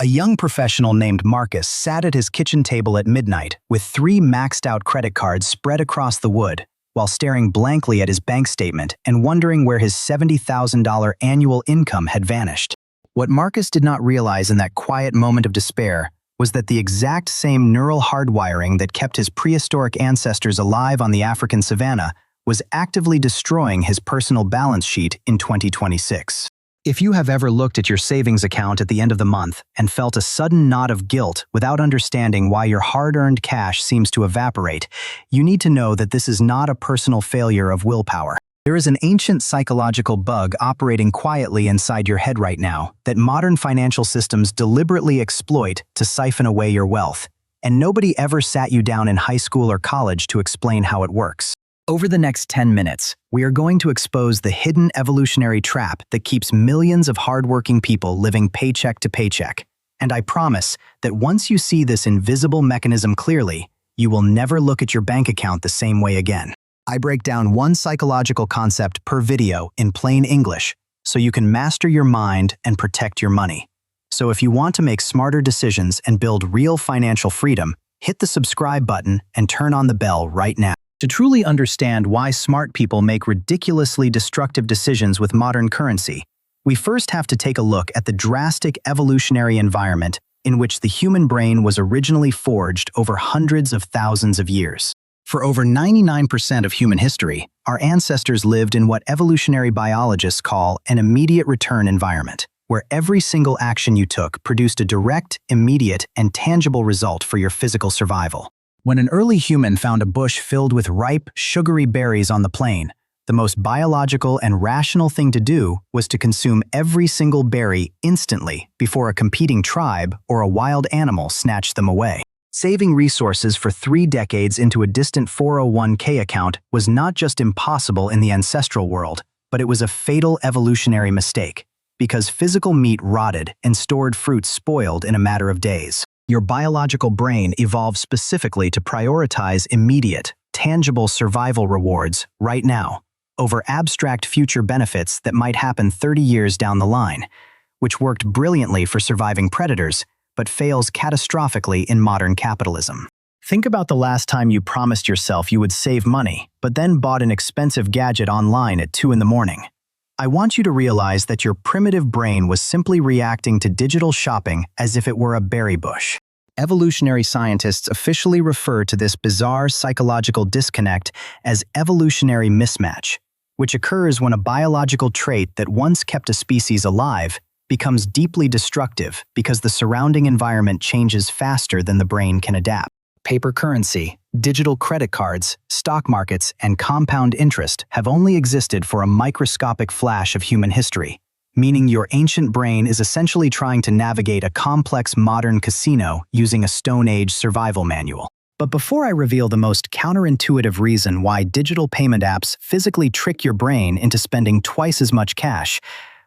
A young professional named Marcus sat at his kitchen table at midnight with 3 maxed-out credit cards spread across the wood, while staring blankly at his bank statement and wondering where his $70,000 annual income had vanished. What Marcus did not realize in that quiet moment of despair was that the exact same neural hardwiring that kept his prehistoric ancestors alive on the African savanna was actively destroying his personal balance sheet in 2026. If you have ever looked at your savings account at the end of the month and felt a sudden knot of guilt without understanding why your hard-earned cash seems to evaporate, you need to know that this is not a personal failure of willpower. There is an ancient psychological bug operating quietly inside your head right now that modern financial systems deliberately exploit to siphon away your wealth, and nobody ever sat you down in high school or college to explain how it works. Over the next 10 minutes, we are going to expose the hidden evolutionary trap that keeps millions of hardworking people living paycheck to paycheck. And I promise that once you see this invisible mechanism clearly, you will never look at your bank account the same way again. I break down one psychological concept per video in plain English, so you can master your mind and protect your money. So if you want to make smarter decisions and build real financial freedom, hit the subscribe button and turn on the bell right now. To truly understand why smart people make ridiculously destructive decisions with modern currency, we first have to take a look at the drastic evolutionary environment in which the human brain was originally forged over hundreds of thousands of years. For over 99% of human history, our ancestors lived in what evolutionary biologists call an immediate return environment, where every single action you took produced a direct, immediate, and tangible result for your physical survival. When an early human found a bush filled with ripe, sugary berries on the plain, the most biological and rational thing to do was to consume every single berry instantly before a competing tribe or a wild animal snatched them away. Saving resources for 3 decades into a distant 401k account was not just impossible in the ancestral world, but it was a fatal evolutionary mistake, because physical meat rotted and stored fruit spoiled in a matter of days. Your biological brain evolved specifically to prioritize immediate, tangible survival rewards right now over abstract future benefits that might happen 30 years down the line, which worked brilliantly for surviving predators, but fails catastrophically in modern capitalism. Think about the last time you promised yourself you would save money, but then bought an expensive gadget online at 2 in the morning. I want you to realize that your primitive brain was simply reacting to digital shopping as if it were a berry bush. Evolutionary scientists officially refer to this bizarre psychological disconnect as evolutionary mismatch, which occurs when a biological trait that once kept a species alive becomes deeply destructive because the surrounding environment changes faster than the brain can adapt. Paper currency, digital credit cards, stock markets, and compound interest have only existed for a microscopic flash of human history, meaning your ancient brain is essentially trying to navigate a complex modern casino using a Stone Age survival manual. But before I reveal the most counterintuitive reason why digital payment apps physically trick your brain into spending twice as much cash,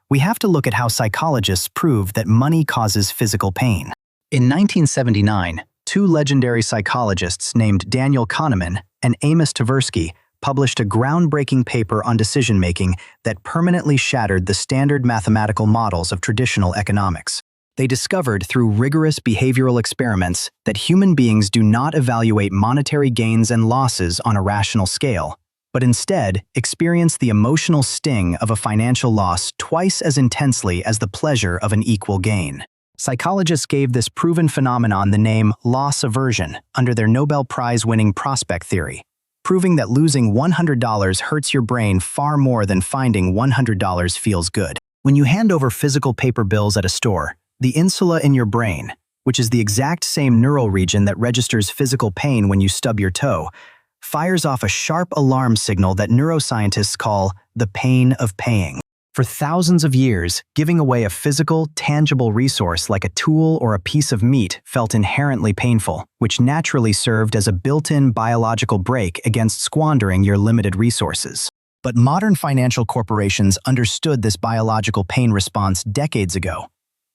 we have to look at how psychologists prove that money causes physical pain. In 1979, 2 legendary psychologists named Daniel Kahneman and Amos Tversky published a groundbreaking paper on decision-making that permanently shattered the standard mathematical models of traditional economics. They discovered through rigorous behavioral experiments that human beings do not evaluate monetary gains and losses on a rational scale, but instead experience the emotional sting of a financial loss twice as intensely as the pleasure of an equal gain. Psychologists gave this proven phenomenon the name loss aversion under their Nobel Prize-winning prospect theory, proving that losing $100 hurts your brain far more than finding $100 feels good. When you hand over physical paper bills at a store, the insula in your brain, which is the exact same neural region that registers physical pain when you stub your toe, fires off a sharp alarm signal that neuroscientists call the pain of paying. For thousands of years, giving away a physical, tangible resource like a tool or a piece of meat felt inherently painful, which naturally served as a built-in biological brake against squandering your limited resources. But modern financial corporations understood this biological pain response decades ago,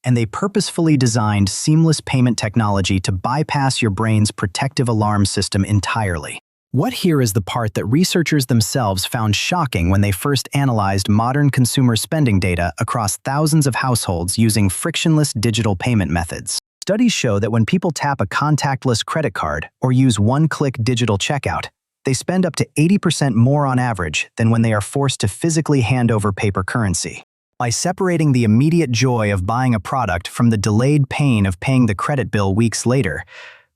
and they purposefully designed seamless payment technology to bypass your brain's protective alarm system entirely. What here is the part that researchers themselves found shocking when they first analyzed modern consumer spending data across thousands of households using frictionless digital payment methods. Studies show that when people tap a contactless credit card or use one-click digital checkout, they spend up to 80% more on average than when they are forced to physically hand over paper currency. By separating the immediate joy of buying a product from the delayed pain of paying the credit bill weeks later,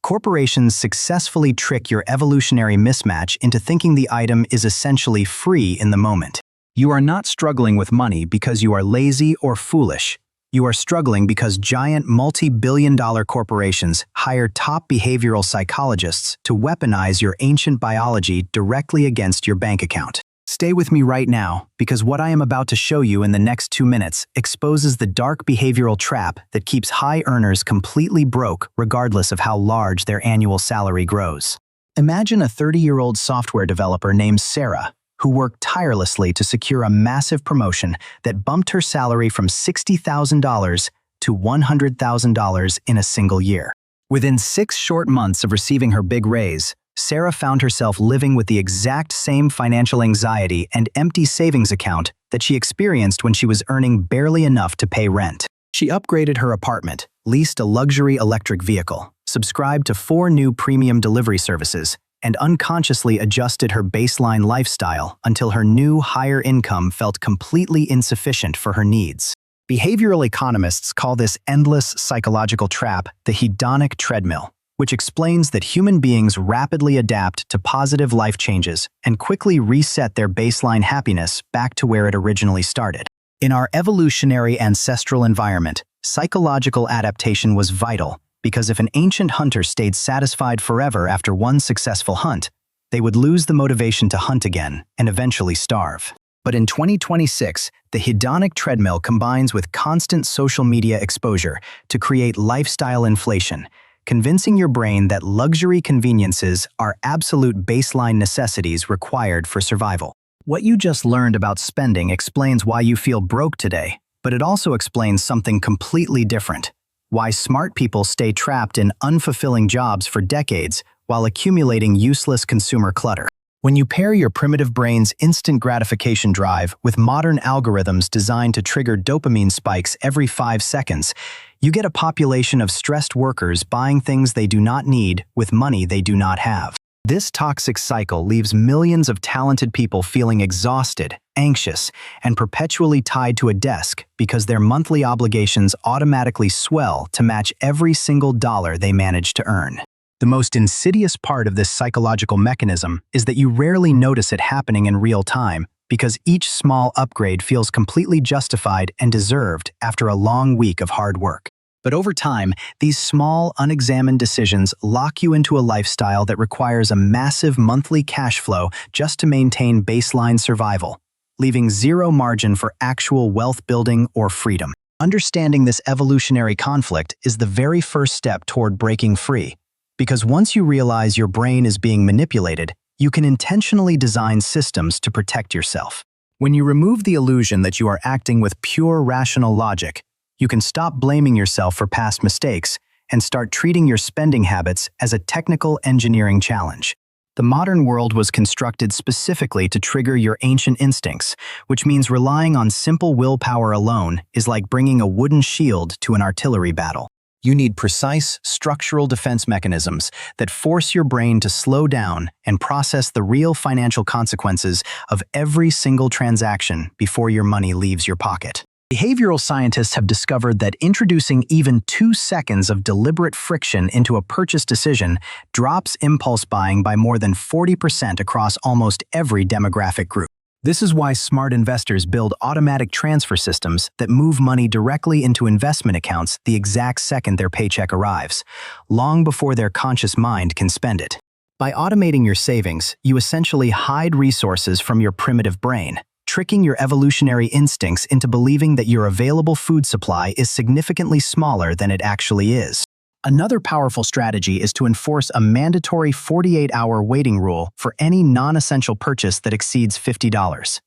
corporations successfully trick your evolutionary mismatch into thinking the item is essentially free in the moment. You are not struggling with money because you are lazy or foolish. You are struggling because giant multi-billion-dollar corporations hire top behavioral psychologists to weaponize your ancient biology directly against your bank account. Stay with me right now, because what I am about to show you in the next 2 minutes exposes the dark behavioral trap that keeps high earners completely broke regardless of how large their annual salary grows. Imagine a 30-year-old software developer named Sarah, who worked tirelessly to secure a massive promotion that bumped her salary from $60,000 to $100,000 in a single year. Within 6 short months of receiving her big raise, Sarah found herself living with the exact same financial anxiety and empty savings account that she experienced when she was earning barely enough to pay rent. She upgraded her apartment, leased a luxury electric vehicle, subscribed to 4 new premium delivery services, and unconsciously adjusted her baseline lifestyle until her new, higher income felt completely insufficient for her needs. Behavioral economists call this endless psychological trap the hedonic treadmill, which explains that human beings rapidly adapt to positive life changes and quickly reset their baseline happiness back to where it originally started. In our evolutionary ancestral environment, psychological adaptation was vital because if an ancient hunter stayed satisfied forever after one successful hunt, they would lose the motivation to hunt again and eventually starve. But in 2026, the hedonic treadmill combines with constant social media exposure to create lifestyle inflation, convincing your brain that luxury conveniences are absolute baseline necessities required for survival. What you just learned about spending explains why you feel broke today, but it also explains something completely different: why smart people stay trapped in unfulfilling jobs for decades while accumulating useless consumer clutter. When you pair your primitive brain's instant gratification drive with modern algorithms designed to trigger dopamine spikes every 5 seconds, you get a population of stressed workers buying things they do not need with money they do not have. This toxic cycle leaves millions of talented people feeling exhausted, anxious, and perpetually tied to a desk because their monthly obligations automatically swell to match every single dollar they manage to earn. The most insidious part of this psychological mechanism is that you rarely notice it happening in real time because each small upgrade feels completely justified and deserved after a long week of hard work. But over time, these small, unexamined decisions lock you into a lifestyle that requires a massive monthly cash flow just to maintain baseline survival, leaving zero margin for actual wealth building or freedom. Understanding this evolutionary conflict is the very first step toward breaking free. Because once you realize your brain is being manipulated, you can intentionally design systems to protect yourself. When you remove the illusion that you are acting with pure rational logic, you can stop blaming yourself for past mistakes and start treating your spending habits as a technical engineering challenge. The modern world was constructed specifically to trigger your ancient instincts, which means relying on simple willpower alone is like bringing a wooden shield to an artillery battle. You need precise, structural defense mechanisms that force your brain to slow down and process the real financial consequences of every single transaction before your money leaves your pocket. Behavioral scientists have discovered that introducing even 2 seconds of deliberate friction into a purchase decision drops impulse buying by more than 40% across almost every demographic group. This is why smart investors build automatic transfer systems that move money directly into investment accounts the exact second their paycheck arrives, long before their conscious mind can spend it. By automating your savings, you essentially hide resources from your primitive brain, tricking your evolutionary instincts into believing that your available food supply is significantly smaller than it actually is. Another powerful strategy is to enforce a mandatory 48-hour waiting rule for any non-essential purchase that exceeds $50,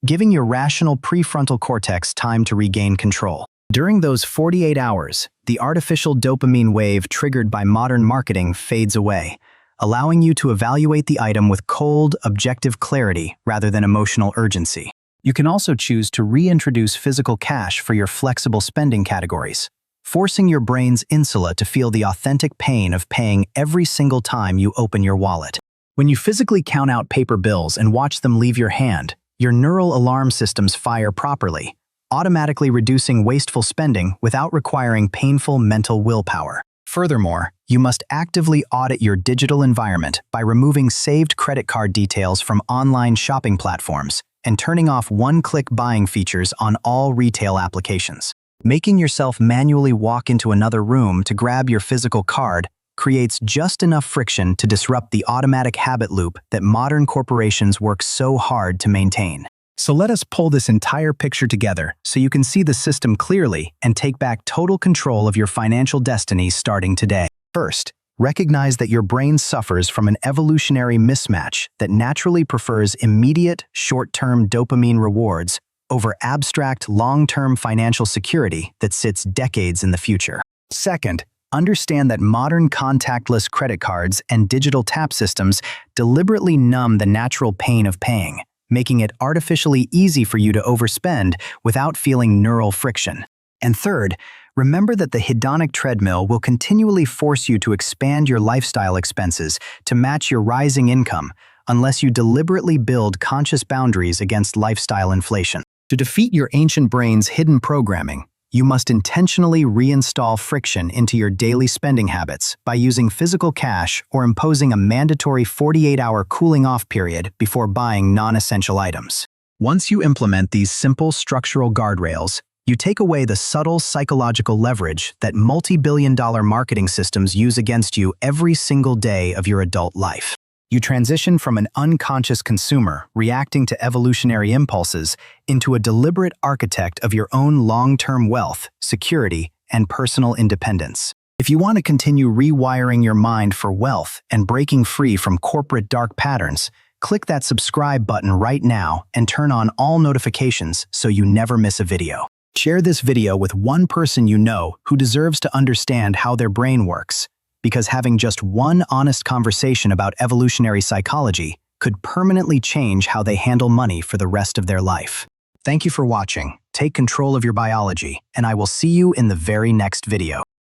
giving your rational prefrontal cortex time to regain control. During those 48 hours, the artificial dopamine wave triggered by modern marketing fades away, allowing you to evaluate the item with cold, objective clarity rather than emotional urgency. You can also choose to reintroduce physical cash for your flexible spending categories, forcing your brain's insula to feel the authentic pain of paying every single time you open your wallet. When you physically count out paper bills and watch them leave your hand, your neural alarm systems fire properly, automatically reducing wasteful spending without requiring painful mental willpower. Furthermore, you must actively audit your digital environment by removing saved credit card details from online shopping platforms and turning off one-click buying features on all retail applications. Making yourself manually walk into another room to grab your physical card creates just enough friction to disrupt the automatic habit loop that modern corporations work so hard to maintain. So let us pull this entire picture together so you can see the system clearly and take back total control of your financial destiny starting today. First, recognize that your brain suffers from an evolutionary mismatch that naturally prefers immediate, short-term dopamine rewards over abstract, long-term financial security that sits decades in the future. Second, understand that modern contactless credit cards and digital tap systems deliberately numb the natural pain of paying, making it artificially easy for you to overspend without feeling neural friction. And third, remember that the hedonic treadmill will continually force you to expand your lifestyle expenses to match your rising income unless you deliberately build conscious boundaries against lifestyle inflation. To defeat your ancient brain's hidden programming, you must intentionally reinstall friction into your daily spending habits by using physical cash or imposing a mandatory 48-hour cooling-off period before buying non-essential items. Once you implement these simple structural guardrails, you take away the subtle psychological leverage that multi-billion-dollar marketing systems use against you every single day of your adult life. You transition from an unconscious consumer reacting to evolutionary impulses into a deliberate architect of your own long-term wealth, security, and personal independence. If you want to continue rewiring your mind for wealth and breaking free from corporate dark patterns, click that subscribe button right now and turn on all notifications so you never miss a video. Share this video with one person you know who deserves to understand how their brain works, because having just one honest conversation about evolutionary psychology could permanently change how they handle money for the rest of their life. Thank you for watching. Take control of your biology, and I will see you in the very next video.